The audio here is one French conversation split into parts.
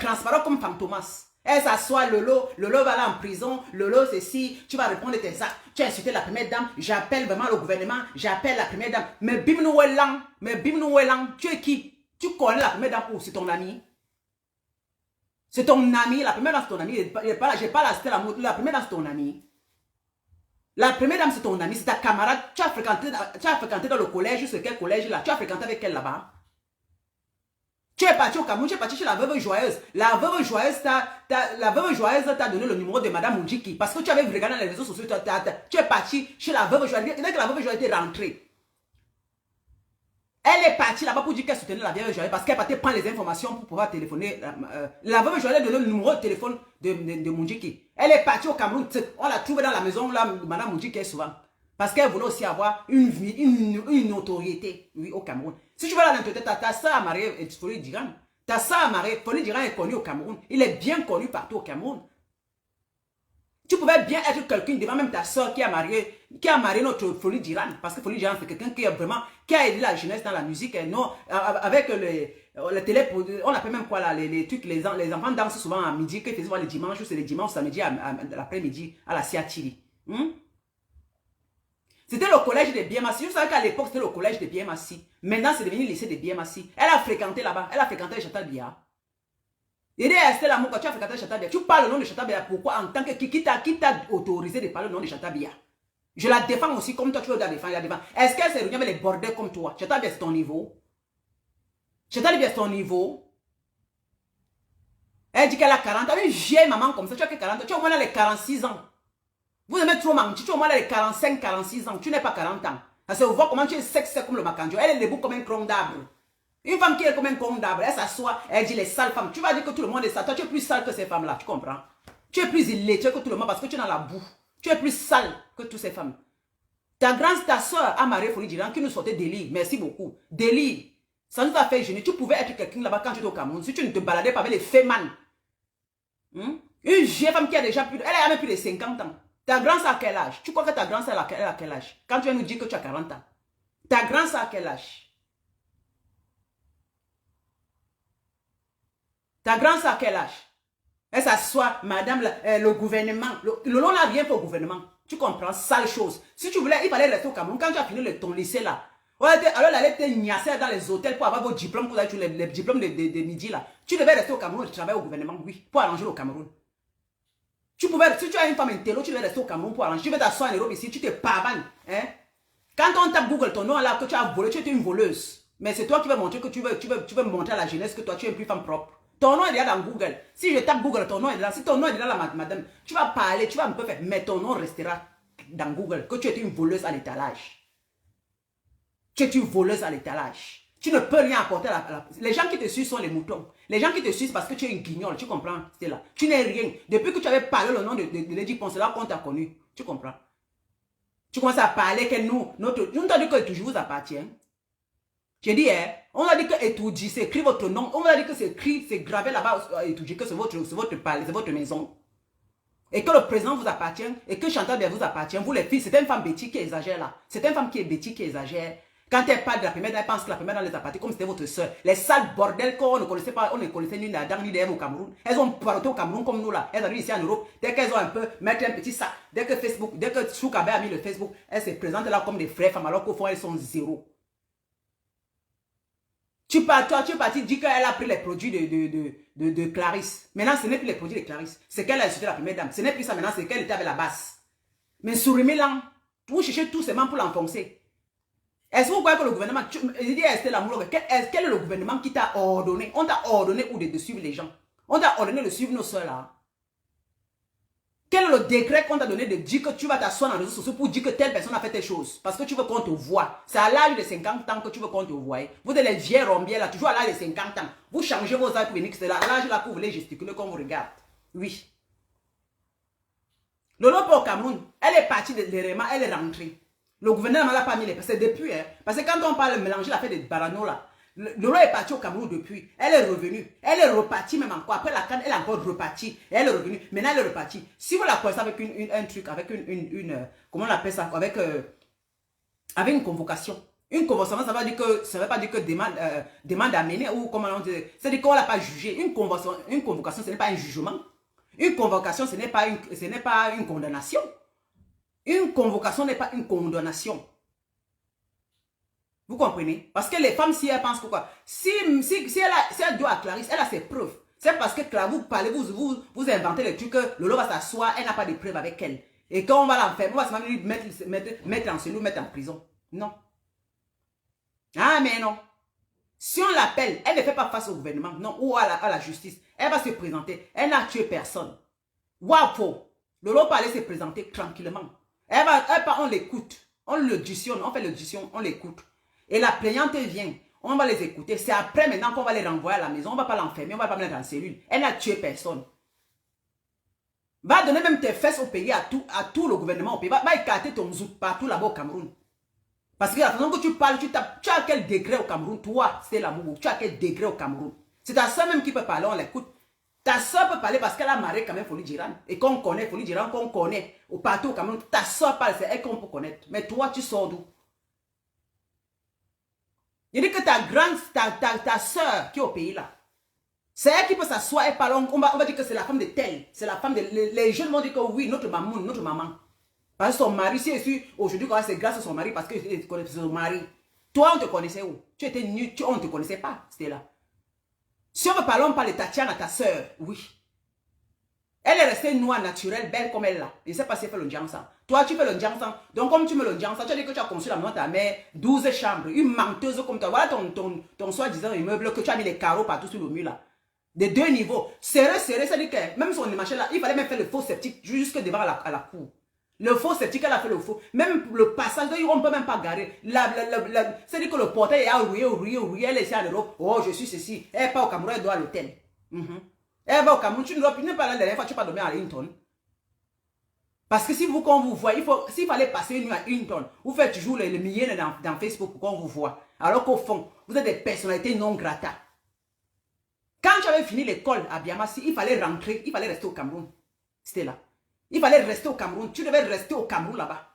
transparent comme Fantomas. Elle s'assoit, Lolo va aller en prison, Lolo ceci, tu vas répondre tes actes, tu as insulté la première dame, j'appelle vraiment le gouvernement, j'appelle la première dame. Mais Bim Nouelang, tu es qui? Tu connais la première dame où? C'est ton ami? C'est ton ami, la première dame c'est ton ami, j'ai pas la cité la première dame c'est ton ami. La première dame c'est ton ami, c'est ta camarade, tu as fréquenté dans le collège, c'est quel collège là? Tu as fréquenté avec elle là-bas? Tu es parti au Cameroun, tu es parti chez la veuve joyeuse. La veuve joyeuse t'a donné le numéro de Madame Moudjiki. Parce que tu avais regardé dans les réseaux sociaux, tu es parti chez la veuve joyeuse. Dès que la veuve joyeuse était rentrée, elle est partie là-bas pour dire qu'elle soutenait la veuve joyeuse parce qu'elle partait prendre les informations pour pouvoir téléphoner. La veuve joyeuse a donné le numéro de téléphone de Moudjiki. Elle est partie au Cameroun, on l'a trouvée dans la maison là, Madame Moudjiki est souvent. Parce qu'elle voulait aussi avoir une notoriété, oui, au Cameroun. Si tu vas là dans ta soeur à marier Foli Diran. Ta soeur à marier, Foli Diran est connu au Cameroun. Il est bien connu partout au Cameroun. Tu pouvais bien être quelqu'un devant même ta soeur qui a marié notre Foli Diran. Parce que Foli Diran, c'est quelqu'un qui a aidé la jeunesse dans la musique. Non, avec les télé, on appelle même quoi là, les trucs, les enfants dansent souvent à midi, qu'ils faisaient les dimanches, c'est les dimanches, samedi, à l'après-midi, à la Siatiri. C'était le collège de Biémassi. Je savais qu'à l'époque, c'était le collège de Biémassi. Maintenant, c'est devenu le lycée de Biémassi. Elle a fréquenté là-bas. Elle a fréquenté le Chatabia. Et Estelle Lamour, quand tu as fréquenté le Chatabia, tu parles le nom de Chatabia. Pourquoi? En tant que qui t'a autorisé de parler le nom de Chatabia? Je la défends aussi comme toi, tu veux la défendre. Est-ce qu'elle s'est réunie avec les bordels comme toi? Chatabia, c'est ton niveau. Chatabia, c'est ton niveau. Elle dit qu'elle a 40 ans. Une vieille maman comme ça, tu as que 40 ans. Tu as au moins les 46 ans. Vous aimez trop mentir, tu as au moins les 45, 46 ans, tu n'es pas 40 ans. Parce que vous voyez comment tu es sexy comme le macandio. Elle est debout comme un cron d'arbre. Une femme qui est comme un cron d'arbre, elle s'assoit, elle dit les sales femmes. Tu vas dire que tout le monde est sale. Toi, tu es plus sale que ces femmes-là, tu comprends? Tu es plus illettré que tout le monde parce que tu es dans la boue. Tu es plus sale que toutes ces femmes. Ta soeur a marié Foli Diran qui nous sortait délire. Merci beaucoup. Délire. Ça nous a fait gêner. Tu pouvais être quelqu'un là-bas quand tu étais au Cameroun. Si tu ne te baladais pas avec les fémans. Une vieille femme qui a déjà plus... Elle a même plus de 50 ans. Ta grand-sœur à quel âge? Tu crois que ta grand-sœur a quel âge? Quand tu viens nous dire que tu as 40 ans. Ta grand-sœur à quel âge? Ta grand-sœur à quel âge? Elle s'assoit, madame, le gouvernement. Le long n'a rien fait au gouvernement. Tu comprends? Sale chose. Si tu voulais, il fallait rester au Cameroun. Quand tu as fini ton lycée là, alors elle allait te niasser dans les hôtels pour avoir vos diplômes, pour avoir les diplômes de midi là. Tu devais rester au Cameroun et travailler au gouvernement, oui, pour arranger le Cameroun. Tu pouvais, si tu as une femme intello, tu devais rester au Cameroun pour arranger. Tu veux t'asseoir en Europe ici, tu te pavanes. Hein? Quand on tape Google ton nom là, que tu as volé, tu es une voleuse. Mais c'est toi qui vas montrer que tu veux montrer à la jeunesse que toi tu es une plus femme propre. Ton nom est déjà dans Google. Si je tape Google, ton nom est là. Si ton nom est là, madame, tu vas parler, tu vas un peu faire. Mais ton nom restera dans Google. Que tu es une voleuse à l'étalage. Tu es une voleuse à l'étalage. Tu ne peux rien apporter à la... Les gens qui te suivent sont les moutons. Les gens qui te suivent parce que tu es une guignole. Tu comprends? C'est là. Tu n'es rien. Depuis que tu avais parlé le nom de Lady Pon, c'est là qu'on t'a connu. Tu comprends? Tu commences à parler que nous t'as dit que Etouji vous appartient. J'ai dit, on a dit que Etouji, c'est écrit votre nom. On a dit que c'est écrit, c'est gravé là-bas, Etouji, que c'est votre palais, c'est votre maison. Et que le président vous appartient, et que Chantal vous appartient. Vous les filles, c'est une femme bêtise qui exagère là. C'est une femme qui est bêtise qui exagère. Quand elle parle de la première, elle pense que la première les appartient comme c'était votre soeur. Les sales bordels qu'on ne connaissait pas, on ne connaissait ni d'Adam ni d'Ève au Cameroun. Elles ont parlé au Cameroun comme nous là. Elles arrivent ici en Europe. Dès qu'elles ont un peu, mettre un petit sac. Dès que Facebook, dès que Choukabe a mis le Facebook, elles se présentent là comme des vraies femmes alors qu'au fond elles sont zéro. Tu es parti dire qu'elle a pris les produits de Clarisse. Maintenant, ce n'est plus les produits de Clarisse. C'est qu'elle a insulté la première dame. Ce n'est plus ça maintenant, c'est qu'elle était avec la basse. Mais Sourimé là, vous cherchez tout seulement pour l'enfoncer. Est-ce que vous croyez que le gouvernement, je dis à Estelle Lamour, quel est le gouvernement qui t'a ordonné? On t'a ordonné ou de suivre les gens? On t'a ordonné de suivre nos soeurs là. Quel est le décret qu'on t'a donné de dire que tu vas t'asseoir dans les réseaux sociaux pour dire que telle personne a fait telle chose? Parce que tu veux qu'on te voie. C'est à l'âge de 50 ans que tu veux qu'on te voie. Vous êtes les vieilles rombières là, toujours à l'âge de 50 ans. Vous changez vos âges pour venir, c'est à l'âge là que vous voulez gesticuler qu'on vous regarde. Oui. Lolo au Cameroun, elle est partie de l'Erema, elle est rentrée. Le gouvernement ne l'a pas mis les... C'est depuis, hein. Parce que quand on parle de mélanger la fête de Barano là, Lolo est partie au Cameroun depuis. Elle est revenue. Elle est repartie même encore. Après la canne, elle est encore repartie. Et elle est revenue. Maintenant, elle est repartie. Si vous la connaissez avec un truc, avec comment on appelle ça, avec une convocation. Une convocation, ça ne veut pas dire que demande à mener ou comment on dit. C'est-à-dire qu'on ne l'a pas jugé. Une convocation, ce n'est pas un jugement. Une convocation, ce n'est pas une condamnation. Une convocation n'est pas une condamnation. Vous comprenez? Parce que les femmes, si elles pensent quoi, si elle doit à Clarisse, elle a ses preuves. C'est parce que vous parlez, vous inventez les trucs que Lolo va s'asseoir, elle n'a pas de preuves avec elle. Et quand on va l'enfermer, on va se mettre en cellule, mettre en prison. Non. Ah, mais non. Si on l'appelle, elle ne fait pas face au gouvernement, non, ou à la justice. Elle va se présenter. Elle n'a tué personne. Waouh! Lolo va aller se présenter tranquillement. On l'écoute. On l'auditionne, on fait l'audition, on l'écoute. Et la plaignante vient. On va les écouter. C'est après maintenant qu'on va les renvoyer à la maison. On ne va pas l'enfermer, on ne va pas mettre en cellule. Elle n'a tué personne. Va donner même tes fesses au pays, à tout le gouvernement au pays. Va écarter ton zouk partout là-bas au Cameroun. Parce que la façon que tu parles, tu as quel degré au Cameroun? Toi, c'est l'amour. Tu as quel degré au Cameroun? C'est ta soeur même qui peut parler, on l'écoute. Ta soeur peut parler parce qu'elle a marié quand même Folie Djiran. Et qu'on connaît Folie Djiran, qu'on connaît partout au Cameroun. Ta soeur parle, c'est elle qu'on peut connaître. Mais toi, tu sors d'où? Il dit que ta soeur qui est au pays là, c'est elle qui peut s'asseoir et parler. On va dire que c'est la femme de tel. C'est la femme de... Les jeunes vont dire que oui, notre maman. Parce que son mari, si je suis aujourd'hui, c'est grâce à son mari, parce que je connais son mari. Toi, on te connaissait où? Tu étais nu, on ne te connaissait pas. C'était là. Si on veut parler, on parle de Tatiana, ta soeur, oui. Elle est restée noire, naturelle, belle comme elle là. Je ne sais pas si elle fait le Ndjansan. Toi, tu fais le Ndjansan. Donc, comme tu me le Ndjansan, tu as dit que tu as construit la maison de ta mère, 12 chambres, une menteuse comme toi. Voilà ton soi-disant immeuble que tu as mis les carreaux partout sur le mur là. De 2 niveaux. Serré, ça dit que même son machin là, il fallait même faire le faux sceptique jusque devant à la cour. Le faux sceptique, elle a fait le faux. Même le passage, on ne peut même pas garer. C'est-à-dire que le portail est rouillé, elle est ici en Europe. Oh, je suis ceci. Elle n'est pas au Cameroun, elle doit à l'hôtel. Elle va au Cameroun, tu ne dois pas la dernière fois, tu ne vas pas dormir à Hinton. Parce que quand vous voit, s'il fallait passer une nuit à Hinton, vous faites toujours les milliers dans Facebook pour qu'on vous voit. Alors qu'au fond, vous êtes des personnalités non grata. Quand tu avais fini l'école à Biamassi, il fallait rentrer, il fallait rester au Cameroun. C'était là. Il fallait rester au Cameroun. Tu devais rester au Cameroun là-bas.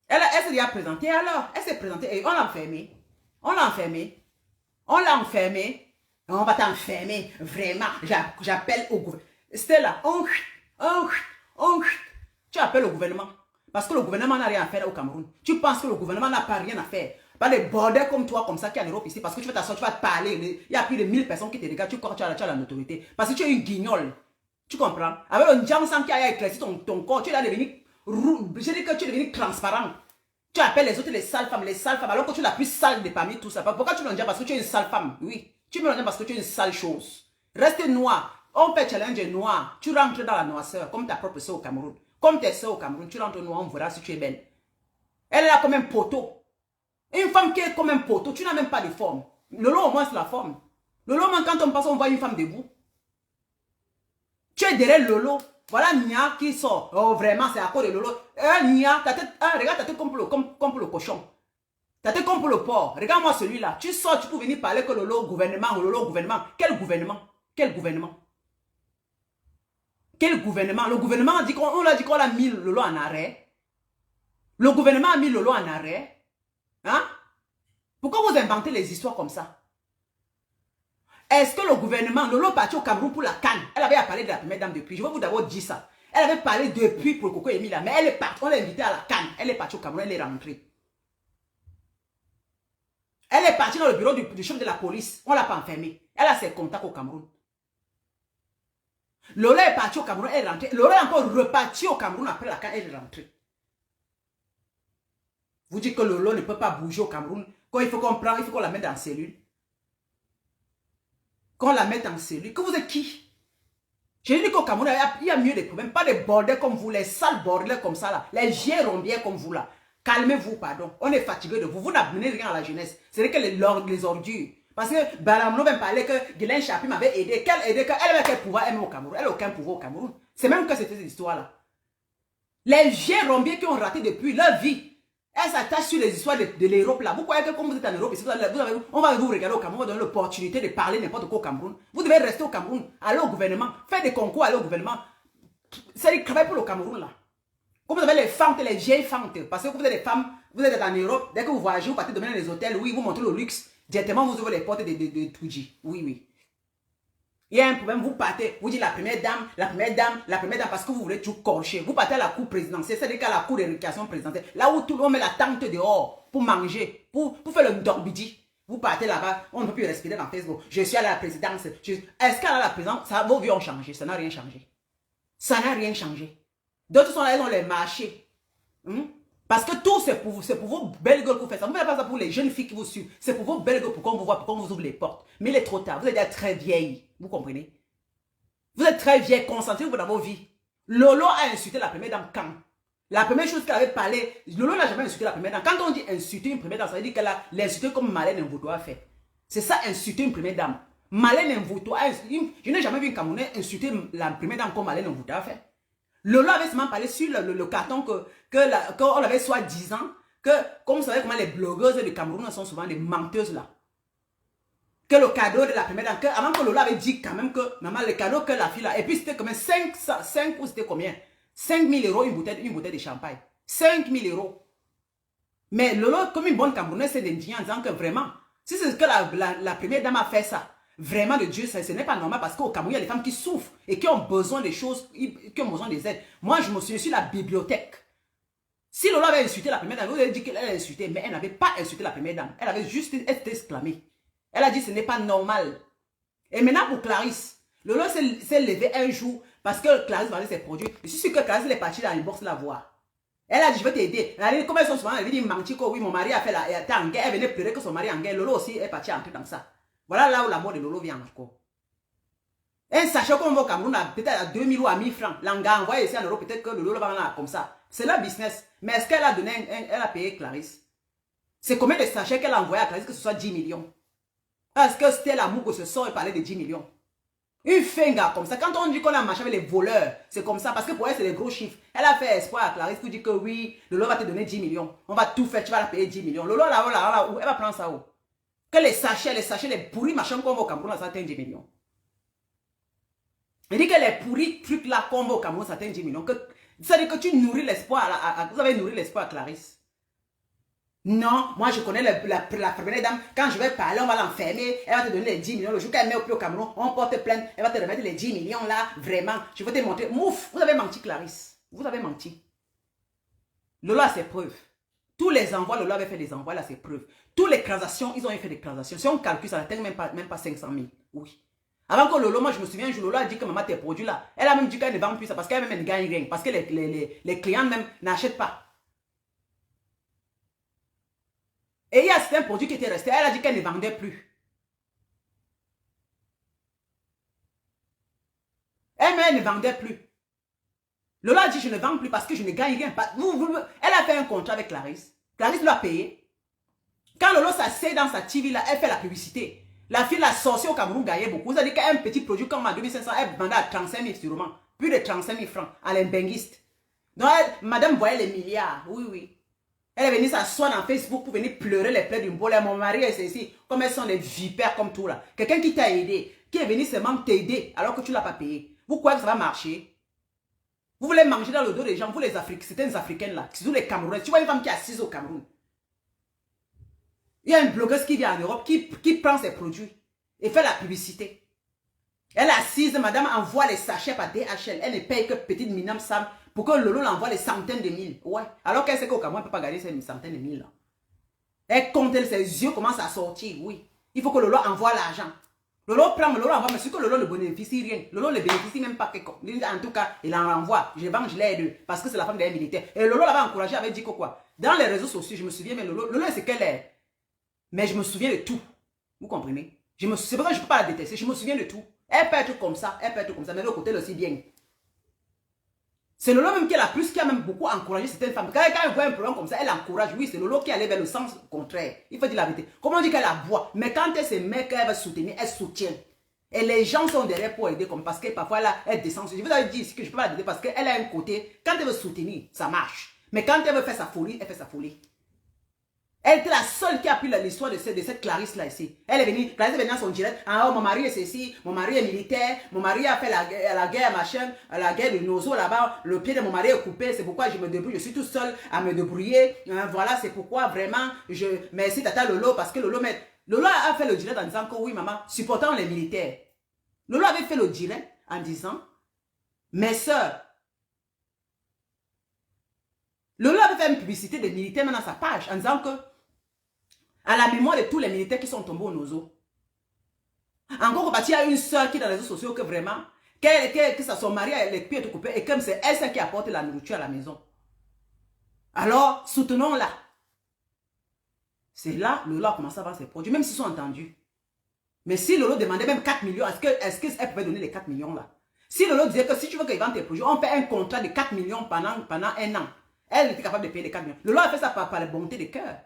Elle s'est déjà présentée alors. Elle s'est présentée et on l'a enfermée. On l'a enfermée. On l'a enfermée. On va t'enfermer. Vraiment. J'appelle au gouvernement. C'était là. Tu appelles au gouvernement. Parce que le gouvernement n'a rien à faire au Cameroun. Tu penses que le gouvernement n'a pas rien à faire. Pas des bordels comme toi, comme ça, qui est en Europe ici. Parce que tu vas t'asseoir, tu vas te parler. Il y a plus de 1000 personnes qui te regardent. Tu as la notoriété. Parce que tu es une guignole. Tu comprends? Avec le Ndjansan qui a éclairci ton corps, tu es devenu... Je dis que tu es devenu transparent. Tu appelles les autres les sales femmes, alors que tu es la plus sale de parmi tout ça. Pourquoi tu me le dis? Parce que tu es une sale femme. Oui. Tu me le dis parce que tu es une sale chose. Reste noir. On fait challenge noir. Tu rentres dans la noirceur, comme ta propre soeur au Cameroun. Comme tes soeurs au Cameroun, tu rentres noir, on verra si tu es belle. Elle est là comme un poteau. Une femme qui est comme un poteau, tu n'as même pas de forme. Lolo, au moins, c'est la forme. Lolo, quand on passe, on voit une femme debout. Tu es derrière Lolo. Voilà Nia qui sort. Oh, vraiment, c'est à cause de Lolo. Nia, ta tête, regarde ta tête comme pour le cochon. Ta tête comme pour le porc. Regarde-moi celui-là. Tu sors, tu peux venir parler que Lolo gouvernement. Quel gouvernement? Quel gouvernement? Quel gouvernement? Le gouvernement a dit qu'on a mis Lolo en arrêt. Le gouvernement a mis Lolo en arrêt. Hein? Pourquoi vous inventez les histoires comme ça? Est-ce que le gouvernement, Lolo parti au Cameroun pour la canne? Elle avait parlé de la première dame depuis. Je vais vous d'abord dire ça. Elle avait parlé depuis pour Coco Emila. Mais elle est partie, on l'a invitée à la canne. Elle est partie au Cameroun, elle est rentrée. Elle est partie dans le bureau du chef de la police. On ne l'a pas enfermée. Elle a ses contacts au Cameroun. Lolo est partie au Cameroun, elle est rentrée. Lolo est encore repartie au Cameroun après la canne, elle est rentrée. Vous dites que Lolo ne peut pas bouger au Cameroun. Quand il faut qu'on prenne, il faut qu'on la mette en cellule. Qu'on la mette en cellule. Que vous êtes qui? J'ai dit qu'au Cameroun, il y a mieux des problèmes. Pas des bordels comme vous, les sales bordels comme ça là. Les giers rombiers comme vous là. Calmez-vous, pardon. On est fatigué de vous. Vous n'amenez rien à la jeunesse. C'est que les ordures. Parce que Balamno même parlait que Guylaine Chapi m'avait aidé. Qu'elle aidait, qu'elle avait quel pouvoir même au Cameroun. Elle n'a aucun pouvoir au Cameroun. C'est même que c'était cette histoire là. Les giers rombiers qui ont raté depuis leur vie. Elle s'attache sur les histoires de l'Europe là. Vous croyez que comme vous êtes en Europe, on va vous regarder au Cameroun, on va donner l'opportunité de parler n'importe quoi au Cameroun. Vous devez rester au Cameroun, aller au gouvernement, faire des concours, aller au gouvernement. C'est-à-dire travailler pour le Cameroun là. Comme vous avez les fentes, les vieilles fentes, parce que vous êtes des femmes, vous êtes en Europe, dès que vous voyagez, vous partez de les hôtels, oui, vous montrez le luxe, directement vous ouvrez les portes de Tuji. Oui, oui. Il y a un problème, vous partez, vous dites la première dame, parce que vous voulez tout corcher. Vous partez à la cour présidentielle, c'est-à-dire qu'à la cour de récréation présidentielle, là où tout le monde met la tente dehors pour manger, pour faire le dorbidi. Vous partez là-bas, on ne peut plus respirer dans Facebook. Je suis à la présidence. Est-ce qu'à la présidence, vos vies ont changé? Ça n'a rien changé. Ça n'a rien changé. D'autres sont là, ils ont les marchés. Parce que tout, c'est pour vos belles gueules que vous faites ça. Vous ne faites pas ça pour les jeunes filles qui vous suivent. C'est pour vos belles gueules, pour qu'on vous voit, pour qu'on vous ouvre les portes. Mais il est trop tard. Vous êtes déjà très vieille. Vous comprenez? Vous êtes très vieille. Concentrez-vous dans vos vies. Lolo a insulté la première dame quand? La première chose qu'elle avait parlé, Lolo n'a jamais insulté la première dame. Quand on dit insulter une première dame, ça veut dire qu'elle a l'insulté comme Malène Mvouto a fait. C'est ça, insulter une première dame. Malène Mvouto a insulté. Je n'ai jamais vu un Camerounais insulter la première dame comme Malène Mvouto a fait. Lolo avait seulement parlé sur le carton qu'on avait soi-disant que, comme vous savez comment les blogueuses du Cameroun sont souvent des menteuses là. Que le cadeau de la première dame, avant que Lolo avait dit quand même que, maman, le cadeau que la fille là, et puis c'était combien 5 ou c'était combien 5 000 € une bouteille de champagne. 5 000 €. Mais Lolo, comme une bonne Camerounaise, s'est indigné en disant que vraiment, si c'est que la première dame a fait ça, vraiment de Dieu, ce n'est pas normal parce qu'au Cameroun, il y a des femmes qui souffrent et qui ont besoin des choses, qui ont besoin des aides. Moi, je me suis sur la bibliothèque. Si Lolo avait insulté la première dame, vous avez dit qu'elle a insulté, mais elle n'avait pas insulté la première dame. Elle avait juste été exclamée. Elle a dit ce n'est pas normal. Et maintenant pour Clarisse, Lolo s'est levé un jour parce que Clarisse vendait ses produits. Je suis sûr que Clarisse est partie dans une bourse la voir. Elle a dit je vais t'aider. Elle a dit comme elles sont souvent, elle a dit Mantico, oui mon mari a fait la, elle était en guerre, elle venait pleurer que son mari est en guerre. Lolo aussi est parti entrer dans ça. Voilà là où la mort de Lolo vient encore. Un sachet qu'on va au Cameroun peut-être à 2000 ou à 1000 francs. L'anga envoyé ici en Europe, peut-être que Lolo va là comme ça. C'est leur business. Mais est-ce qu'elle a donné, elle a payé Clarisse? C'est combien de sachets qu'elle a envoyé à Clarisse que ce soit 10 millions? Est-ce que c'était l'amour que se sort et parlait de 10 millions? Une finga comme ça. Quand on dit qu'on a marché avec les voleurs, c'est comme ça. Parce que pour elle, c'est des gros chiffres. Elle a fait espoir à Clarisse pour dire que oui, Lolo va te donner 10 millions. On va tout faire, tu vas la payer 10 millions. Lolo, là, où elle va prendre ça où? Que les sachets, les pourris machins qu'on va au Cameroun, ça atteint 10 millions. Elle dit que les pourris trucs là qu'on va au Cameroun, ça atteint 10 millions. Ça veut dire que tu nourris l'espoir, vous avez nourri l'espoir à Clarisse. Non, moi je connais la première dame. Quand je vais parler, on va l'enfermer. Elle va te donner les 10 millions. Le jour qu'elle met au pied au Cameroun, on porte plainte. Elle va te remettre les 10 millions là. Vraiment, je vais te montrer. Mouf, vous avez menti, Clarisse. Vous avez menti. Lolo a ses preuves. Tous les envois, Lolo avait fait des envois, là, ses preuves. Toutes les transactions, ils ont fait des transactions. Si on calcule, ça n'atteint même pas 500 000. Oui. Avant que Lolo, moi je me souviens, un jour, Lolo a dit que maman, tes produits là, elle a même dit qu'elle ne vend plus ça parce qu'elle même ne gagne rien. Parce que les clients même n'achètent pas. Et il y a certains produits qui étaient restés. Elle a dit qu'elle ne vendait plus. Elle ne vendait plus. Lola a dit je ne vends plus parce que je ne gagne rien. Elle a fait un contrat avec Clarisse. Clarisse l'a payé. Quand Lolo s'assied dans sa TV là, elle fait la publicité. La fille la sorcière au Cameroun gagnait beaucoup. Vous avez dit qu'un petit produit comme en 2500, elle vendait à 35 000 sûrement. Plus de 35 000 francs à l'imbinguiste. Donc madame voyait les milliards. Oui, oui. Elle est venue s'asseoir dans Facebook pour venir pleurer les plaies d'une boule. Mon mari est ici. Comme elles sont des vipères comme tout là. Quelqu'un qui t'a aidé. Qui est venu seulement t'aider alors que tu ne l'as pas payé. Vous croyez que ça va marcher? Vous voulez manger dans le dos des gens. Vous les Africains. C'était des Africaines là. Surtout les Camerounais. Tu vois une femme qui est assise au Cameroun. Il y a une blogueuse qui vient en Europe. Qui prend ses produits. Et fait la publicité. Elle est assise. Madame envoie les sachets par DHL. Elle ne paye que petite minimum Sam. Pour que Lolo l'envoie les centaines de mille. Ouais. Alors qu'elle sait qu'au Cameroun, elle ne peut pas gagner ces centaines de mille. Là. Elle compte, ses yeux commencent à sortir. Oui. Il faut que Lolo envoie l'argent. Lolo prend, Lolo envoie, mais c'est que Lolo ne bénéficie rien. Lolo ne bénéficie même pas. En tout cas, il en renvoie. Je vends, je l'aide. Parce que c'est la femme d'un militaire. Et Lolo l'avait encouragé, avait dit que quoi. Dans les réseaux sociaux, je me souviens, mais Lolo c'est qu'elle est. Mais je me souviens de tout. Vous comprenez? C'est pour ça que je ne peux pas la détester. Je me souviens de tout. Elle peut être comme ça. Elle peut être comme ça. Mais de l'autre côté, elle aussi bien. C'est Lolo même qui a même beaucoup encouragé certaines femmes. Quand elle voit un problème comme ça, elle encourage. Oui, c'est Lolo qui allait vers le sens contraire. Il faut dire la vérité. Comment on dit qu'elle aboie? Mais quand elle se met qu'elle va soutenir, elle soutient. Et les gens sont derrière pour aider, comme parce que parfois elle descend. Je vous avais dit ici que je ne peux pas la aider parce qu'elle a un côté. Quand elle veut soutenir, ça marche. Mais quand elle veut faire sa folie, elle fait sa folie. Elle était la seule qui a pris l'histoire de cette Clarisse-là ici. Elle est venue, Clarisse est venue dans son direct. Ah, oh, mon mari est ceci, mon mari est militaire, mon mari a fait la guerre, machin, la guerre de Nozo là-bas. Le pied de mon mari est coupé, c'est pourquoi je me débrouille. Je suis tout seul à me débrouiller. Voilà, c'est pourquoi vraiment, merci Tata Lolo, parce que Lolo a fait le direct en disant que oui, maman, supportant les militaires. Lolo avait fait le direct en disant, mes soeurs, Lolo avait fait une publicité des militaires dans sa page en disant que à la mémoire de tous les militaires qui sont tombés au Nozo. Encore que il y a une soeur qui est dans les réseaux sociaux que vraiment, que son mari a les pieds coupés et comme c'est elle qui apporte la nourriture à la maison. Alors, soutenons-la. C'est là, Lolo a commencé à vendre ses produits, même s'ils sont entendus. Mais si Lolo demandait même 4 millions, est-ce qu'elle pouvait donner les 4 millions là? Si Lolo disait que si tu veux qu'il vende tes produits, on fait un contrat de 4 millions pendant un an. Elle était capable de payer les 4 millions. Lolo a fait ça par la bonté de cœur.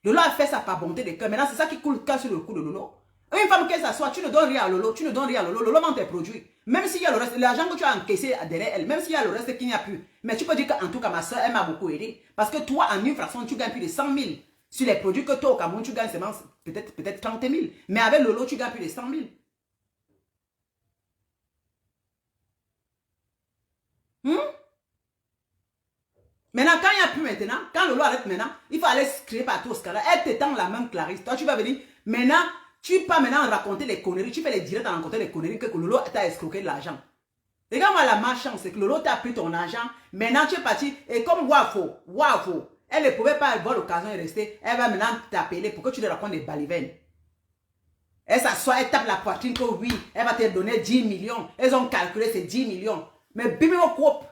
Lolo a fait ça par bonté de cœur. Maintenant, c'est ça qui coule sur le cou de Lolo. Une femme qu'elle s'assoit, tu ne donnes rien à Lolo, tu ne donnes rien à Lolo. Lolo vend tes produits. Même s'il y a le reste, l'argent que tu as encaissé derrière elle, même s'il y a le reste qu'il n'y a plus. Mais tu peux dire qu'en tout cas, ma soeur, elle m'a beaucoup aidé. Parce que toi, en une fraction, tu gagnes plus de 100 000. Sur les produits que toi, au Cameroun, tu gagnes seulement peut-être 30 000. Mais avec Lolo, tu gagnes plus de 100 000. Maintenant, quand il n'y a plus maintenant, quand Lolo arrête maintenant, il faut aller se créer partout au scandale. Elle t'étend la main, Clarisse. Toi, tu vas venir. Maintenant, tu peux maintenant raconter les conneries. Tu fais les directs à raconter les conneries que Lolo t'a escroqué de l'argent. Regarde-moi la malchance, c'est que Lolo t'a pris ton argent. Maintenant, tu es parti. Et comme Wafo, elle ne pouvait pas avoir l'occasion de rester. Elle va maintenant t'appeler pour que tu lui racontes des balivernes. Elle s'assoit, elle tape la poitrine que oui, elle va te donner 10 millions. Elles ont calculé ces 10 millions. Mais bimimo coupe.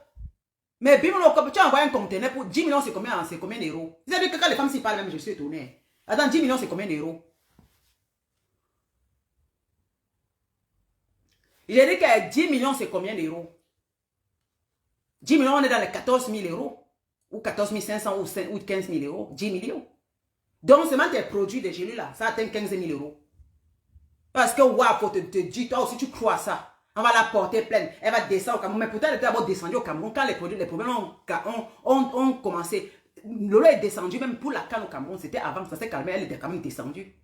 Mais bim, tu as envoyé un conteneur pour 10 millions, c'est combien d'euros? C'est-à-dire que quand les femmes s'y parlent même, je suis étonné. Attends, 10 millions, c'est combien d'euros? J'ai dit que 10 millions, c'est combien d'euros? 10 millions, on est dans les 14 000 euros. Ou 14 500 ou 15 000 euros. 10 millions. Donc, seulement tes produits de gelées là, ça atteint 15 000 euros. Parce que, waouh, faut te dire, toi aussi, tu crois à ça. On va la porter pleine. Elle va descendre au Cameroun. Mais pourtant, elle était d'abord descendue au Cameroun. Quand les problèmes ont commencé. Lolo est descendu même pour la canne au Cameroun. C'était avant, ça s'est calmé. Elle était quand même descendue.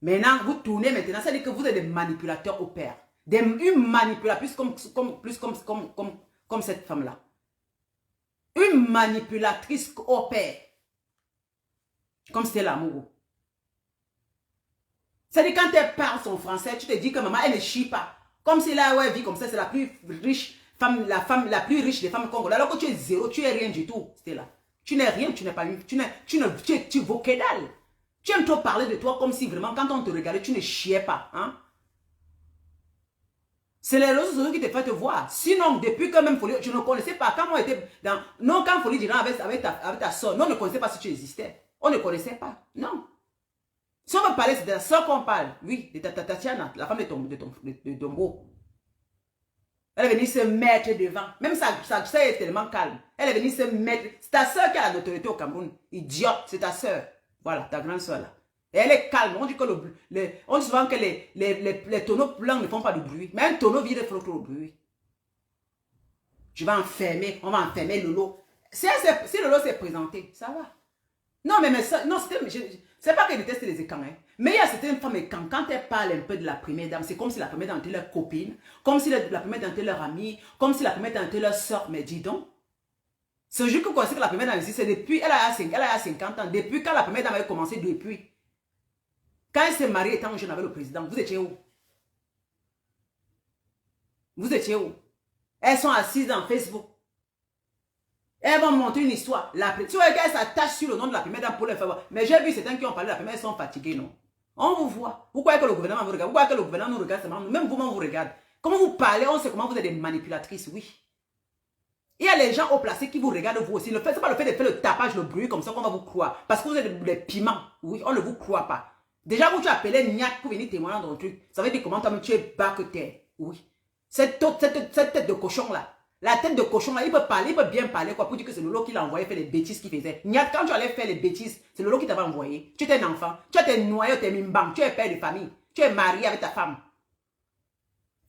Maintenant, vous tournez maintenant. Ça veut dire que vous êtes des manipulateurs au père. Une manipulatrice comme cette femme-là. Une manipulatrice au père. Comme c'était l'amour. C'est-à-dire quand elle parle son français, tu te dis que maman, elle ne chie pas. Comme si là, ouais, vit comme ça, c'est la plus riche femme, la plus riche des femmes congolaises. Alors que tu es zéro, tu es rien du tout, c'était là. Tu n'es rien, tu n'es pas une, tu vaux que dalle. Tu aimes trop parler de toi comme si vraiment, quand on te regardait, tu ne chiais pas. Hein? C'est les réseaux sociaux qui te font te voir. Sinon, depuis que même Folie, je ne connaissais pas. Quand on était dans... Non, quand Folie Diran avec ta soeur, non, on ne connaissait pas si tu existais. On ne connaissait pas. Non. Si on veut parler, c'est de la soeur qu'on parle. Oui, de Tatiana, la femme de ton beau. Elle est venue se mettre devant. Même sa soeur est tellement calme. Elle est venue se mettre. C'est ta soeur qui a l'autorité au Cameroun. Idiote, c'est ta soeur. Voilà, ta grande soeur là. Et elle est calme. On dit, on dit souvent que les tonneaux blancs ne font pas de bruit. Mais un tonneau vide fait trop de bruit. Je vais enfermer. On va enfermer Lolo. Si Lolo s'est présenté, ça va. Non, mais ça, non, c'est pas qu'elle déteste les écrans, hein. Mais il y a certaines femmes, quand elles parlent un peu de la première dame, c'est comme si la première dame était leur copine, comme si la première dame était leur amie, comme si la première dame était leur soeur. Mais dis donc, ce jour que vous connaissez que la première dame ici, c'est depuis, elle a 50 ans, depuis quand la première dame avait commencé, depuis. Quand elle s'est mariée étant jeune avec le président, vous étiez où? Vous étiez où? Elles sont assises dans Facebook. Elles vont monter une histoire. Tu vois qu'elles s'attachent sur le nom de la première dame pour les faire voir. Mais j'ai vu certains qui ont parlé de la première, elles sont fatiguées, non? On vous voit. Vous croyez que le gouvernement vous regarde? Vous croyez que le gouvernement nous regarde seulement? Même vous-même vous regarde. Comment vous parlez? On sait comment vous êtes des manipulatrices, oui. Il y a les gens au placé qui vous regardent vous aussi. Ce n'est pas le fait de faire le tapage, le bruit comme ça qu'on va vous croire. Parce que vous êtes des piments. Oui, on ne vous croit pas. Déjà, vous tu appelez Niak pour venir témoigner dans le truc. Ça veut dire comment toi-même tu es bas que terre. Oui. Cette tête de cochon là. La tête de cochon là, il peut parler, il peut bien parler quoi, pour dire que c'est Lolo qui l'a envoyé faire les bêtises qu'il faisait. Niat, quand tu allais faire les bêtises, c'est Lolo qui t'avait envoyé. Tu étais un enfant, tu étais noyé, tu es mimbang, tu es père de famille, tu es marié avec ta femme.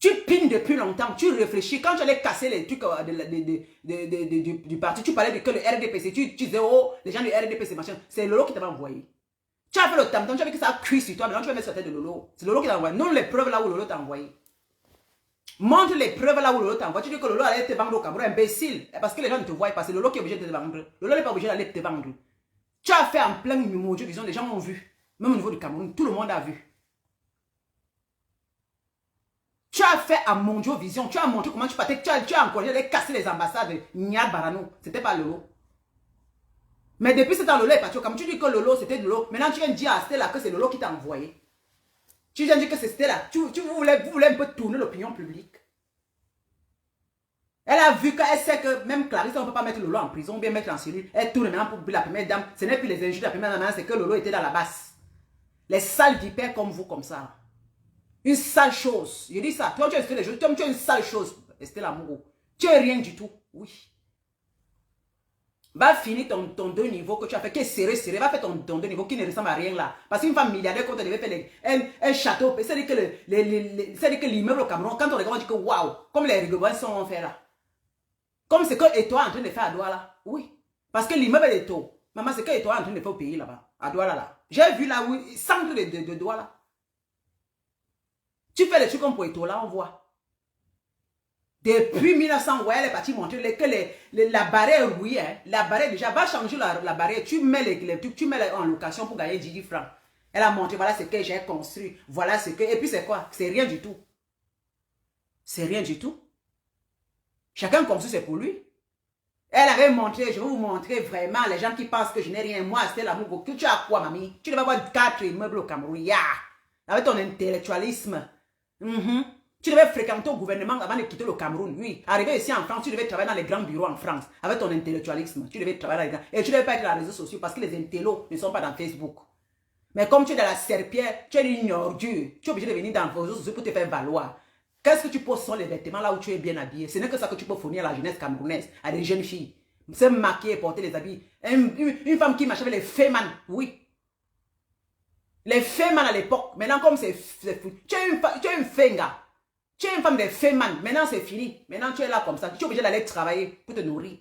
Tu pines depuis longtemps, tu réfléchis. Quand tu allais casser les trucs du parti, tu parlais de que le RDPC, tu disais, oh, les gens du RDPC, machin. C'est Lolo qui t'avait envoyé. Tu as fait le tam-tam, tu as vu que ça a cuit sur toi, maintenant tu vas mettre sur la tête de Lolo. C'est Lolo qui t'a envoyé. Non, les preuves là où Lolo t'a envoyé. Montre les preuves là où Lolo t'a envoyé. Tu dis que Lolo allait te vendre au Cameroun, imbécile. Parce que les gens ne te voient pas, c'est Lolo qui est obligé de te vendre. Lolo n'est pas obligé d'aller te vendre. Tu as fait en plein numéro, disons, les gens ont vu. Même au niveau du Cameroun, tout le monde a vu. Tu as fait à Mondio Vision, tu as montré comment tu partais, tu as encouragé à casser les ambassades de Niad Barano. C'était pas Lolo. Mais depuis ce temps, Lolo est parti. Comme tu dis que Lolo, c'était Lolo. Maintenant, tu viens de dire à Stella que c'est Lolo qui t'a envoyé. Tu viens de dire que c'est Stella. Vous voulez un peu tourner l'opinion publique. Elle a vu qu'elle sait que même Clarisse, on ne peut pas mettre Lolo en prison ou bien mettre en cellule. Elle tourne maintenant pour la première dame. Ce n'est plus les injures de la première dame, c'est que Lolo était dans la basse. Les sales vipères comme vous, comme ça. Une sale chose. Je dis ça. Toi, tu as les choses. Toi, tu es une sale chose. Stella Mogo. Tu es rien du tout. Oui. Va finir ton 2 niveaux que tu as fait, qui est serré. Va faire ton 2 niveaux qui ne ressemble à rien là. Parce qu'une femme milliardaire, quand elle devait faire un château, c'est-à-dire que l'immeuble au Cameroun, quand on regarde, on dit que waouh, comme les Rigobois sont fait là. Comme c'est que Etoile est en train de faire à Douala. Oui. Parce que l'immeuble est Etoile. Maman, c'est que Etoile est en train de faire au pays là-bas. À Douala là. J'ai vu là où, centre de Douala. Tu fais les trucs comme pour Etoile là, on voit. Depuis 1900, ouais, elle est partie montrer que la barrière rouillée, hein, la barrière déjà va changer la barrière. Tu mets les trucs, tu mets en location pour gagner 10 francs. Elle a montré, voilà ce que j'ai construit. Voilà ce que. Et puis c'est quoi? C'est rien du tout. C'est rien du tout. Chacun construit, c'est pour lui. Elle avait montré, je vais vous montrer vraiment les gens qui pensent que je n'ai rien. Moi, c'était l'amour. Tu as quoi, mamie? Tu devais avoir 4 immeubles au Cameroun. Yeah. Avec ton intellectualisme. Tu devais fréquenter au gouvernement avant de quitter le Cameroun. Oui, arrivé ici en France, tu devais travailler dans les grands bureaux en France. Avec ton intellectualisme, tu devais travailler dans les grands... Et tu ne devais pas être dans les réseaux sociaux parce que les intellos ne sont pas dans Facebook. Mais comme tu es dans la serpillère, tu es une ordure. Tu es obligé de venir dans les réseaux sociaux pour te faire valoir. Qu'est-ce que tu poses sur les vêtements là où tu es bien habillé? Ce n'est que ça que tu peux fournir à la jeunesse camerounaise, à des jeunes filles. Se maquiller et porter les habits. Une femme qui marche avec les fémans, oui. Les fémans à l'époque, maintenant comme c'est... Tu es une fenga. Tu es une femme de féman. Maintenant c'est fini. Maintenant tu es là comme ça. Tu es obligé d'aller travailler pour te nourrir.